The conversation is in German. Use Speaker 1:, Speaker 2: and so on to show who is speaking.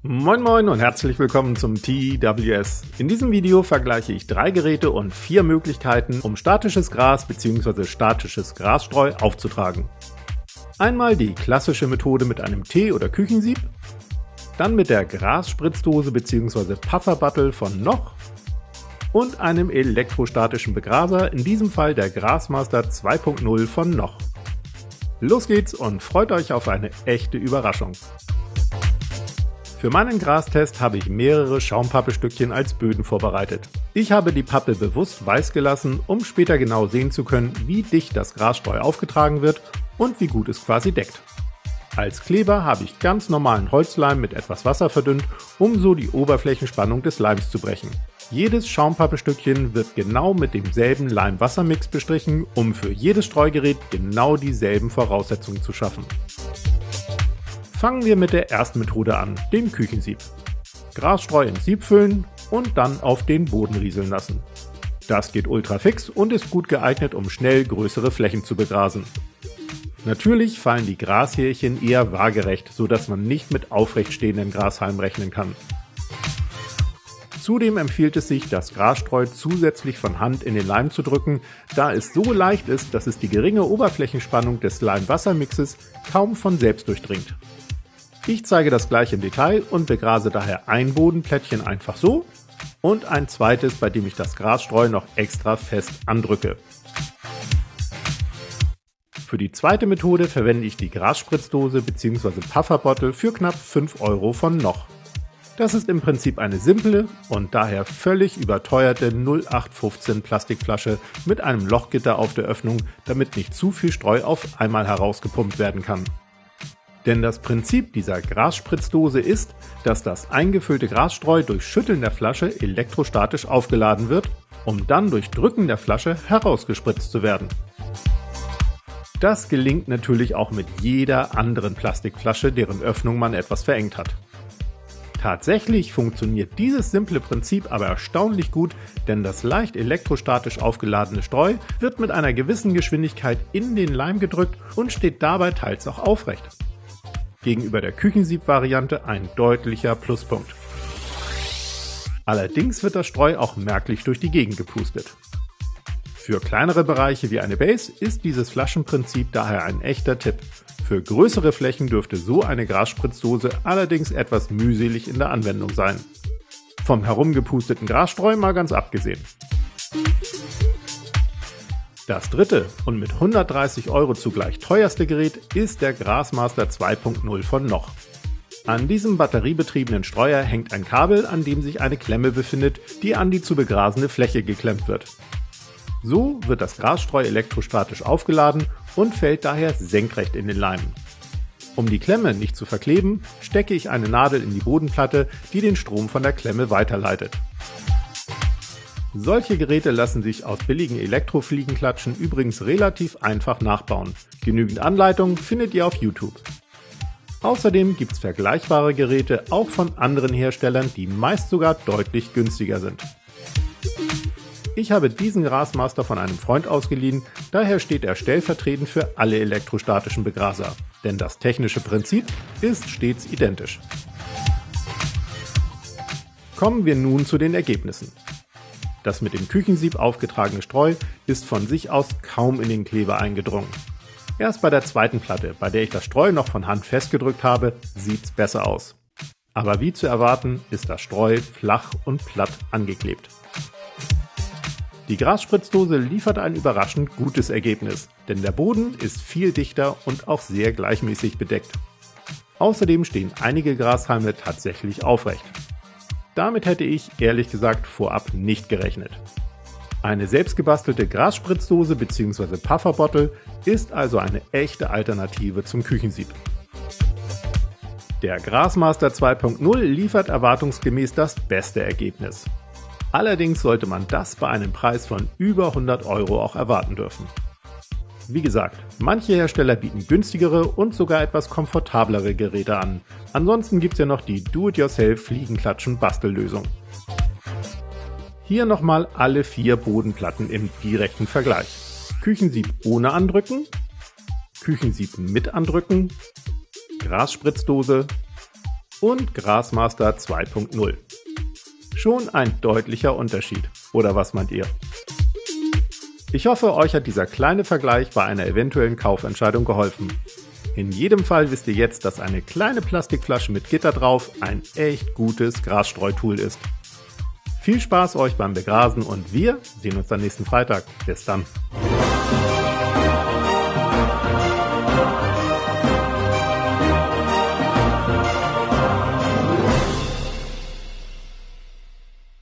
Speaker 1: Moin Moin und herzlich willkommen zum TWS. In diesem Video vergleiche ich 3 Geräte und 4 Möglichkeiten, um statisches Gras bzw. statisches Grasstreu aufzutragen. Einmal die klassische Methode mit einem Tee- oder Küchensieb, dann mit der Grasspritzdose bzw. Pufferbottle von Noch und einem elektrostatischen Begraser, in diesem Fall der Grasmaster 2.0 von Noch. Los geht's und freut euch auf eine echte Überraschung. Für meinen Grastest habe ich mehrere Schaumpappestückchen als Böden vorbereitet. Ich habe die Pappe bewusst weiß gelassen, um später genau sehen zu können, wie dicht das Grasstreu aufgetragen wird und wie gut es quasi deckt. Als Kleber habe ich ganz normalen Holzleim mit etwas Wasser verdünnt, um so die Oberflächenspannung des Leims zu brechen. Jedes Schaumpappestückchen wird genau mit demselben Leim-Wasser-Mix bestrichen, um für jedes Streugerät genau dieselben Voraussetzungen zu schaffen. Fangen wir mit der ersten Methode an, dem Küchensieb. Grasstreu ins Sieb füllen und dann auf den Boden rieseln lassen. Das geht ultra fix und ist gut geeignet, um schnell größere Flächen zu begrasen. Natürlich fallen die Grashärchen eher waagerecht, sodass man nicht mit aufrecht stehenden Grashalmen rechnen kann. Zudem empfiehlt es sich, das Grasstreu zusätzlich von Hand in den Leim zu drücken, da es so leicht ist, dass es die geringe Oberflächenspannung des Leim-Wasser-Mixes kaum von selbst durchdringt. Ich zeige das gleich im Detail und begrase daher ein Bodenplättchen einfach so und ein zweites, bei dem ich das Grasstreu noch extra fest andrücke. Für die zweite Methode verwende ich die Grasspritzdose bzw. Pufferbottle für knapp 5 € von Noch. Das ist im Prinzip eine simple und daher völlig überteuerte 0815 Plastikflasche mit einem Lochgitter auf der Öffnung, damit nicht zu viel Streu auf einmal herausgepumpt werden kann. Denn das Prinzip dieser Grasspritzdose ist, dass das eingefüllte Grasstreu durch Schütteln der Flasche elektrostatisch aufgeladen wird, um dann durch Drücken der Flasche herausgespritzt zu werden. Das gelingt natürlich auch mit jeder anderen Plastikflasche, deren Öffnung man etwas verengt hat. Tatsächlich funktioniert dieses simple Prinzip aber erstaunlich gut, denn das leicht elektrostatisch aufgeladene Streu wird mit einer gewissen Geschwindigkeit in den Leim gedrückt und steht dabei teils auch aufrecht. Gegenüber der Küchensieb-Variante ein deutlicher Pluspunkt. Allerdings wird das Streu auch merklich durch die Gegend gepustet. Für kleinere Bereiche wie eine Base ist dieses Flaschenprinzip daher ein echter Tipp. Für größere Flächen dürfte so eine Grasspritzdose allerdings etwas mühselig in der Anwendung sein. Vom herumgepusteten Grasstreu mal ganz abgesehen. Das dritte und mit 130 € zugleich teuerste Gerät ist der Grasmaster 2.0 von Noch. An diesem batteriebetriebenen Streuer hängt ein Kabel, an dem sich eine Klemme befindet, die an die zu begrasende Fläche geklemmt wird. So wird das Grasstreu elektrostatisch aufgeladen und fällt daher senkrecht in den Leim. Um die Klemme nicht zu verkleben, stecke ich eine Nadel in die Bodenplatte, die den Strom von der Klemme weiterleitet. Solche Geräte lassen sich aus billigen Elektrofliegenklatschen übrigens relativ einfach nachbauen. Genügend Anleitungen findet ihr auf YouTube. Außerdem gibt es vergleichbare Geräte auch von anderen Herstellern, die meist sogar deutlich günstiger sind. Ich habe diesen Grasmaster von einem Freund ausgeliehen, daher steht er stellvertretend für alle elektrostatischen Begraser, denn das technische Prinzip ist stets identisch. Kommen wir nun zu den Ergebnissen. Das mit dem Küchensieb aufgetragene Streu ist von sich aus kaum in den Kleber eingedrungen. Erst bei der zweiten Platte, bei der ich das Streu noch von Hand festgedrückt habe, sieht's besser aus. Aber wie zu erwarten, ist das Streu flach und platt angeklebt. Die Grasspritzdose liefert ein überraschend gutes Ergebnis, denn der Boden ist viel dichter und auch sehr gleichmäßig bedeckt. Außerdem stehen einige Grashalme tatsächlich aufrecht. Damit hätte ich, ehrlich gesagt, vorab nicht gerechnet. Eine selbstgebastelte Grasspritzdose bzw. Pufferbottle ist also eine echte Alternative zum Küchensieb. Der Grasmaster 2.0 liefert erwartungsgemäß das beste Ergebnis. Allerdings sollte man das bei einem Preis von über 100 € auch erwarten dürfen. Wie gesagt, manche Hersteller bieten günstigere und sogar etwas komfortablere Geräte an. Ansonsten gibt es ja noch die Do-it-yourself-Fliegenklatschen-Bastellösung. Hier nochmal alle 4 Bodenplatten im direkten Vergleich. Küchensieb ohne Andrücken, Küchensieb mit Andrücken, Grasspritzdose, und Grassmaster 2.0. Schon ein deutlicher Unterschied, oder was meint ihr? Ich hoffe, euch hat dieser kleine Vergleich bei einer eventuellen Kaufentscheidung geholfen. In jedem Fall wisst ihr jetzt, dass eine kleine Plastikflasche mit Gitter drauf ein echt gutes Grasstreutool ist. Viel Spaß euch beim Begrasen und wir sehen uns dann nächsten Freitag. Bis dann.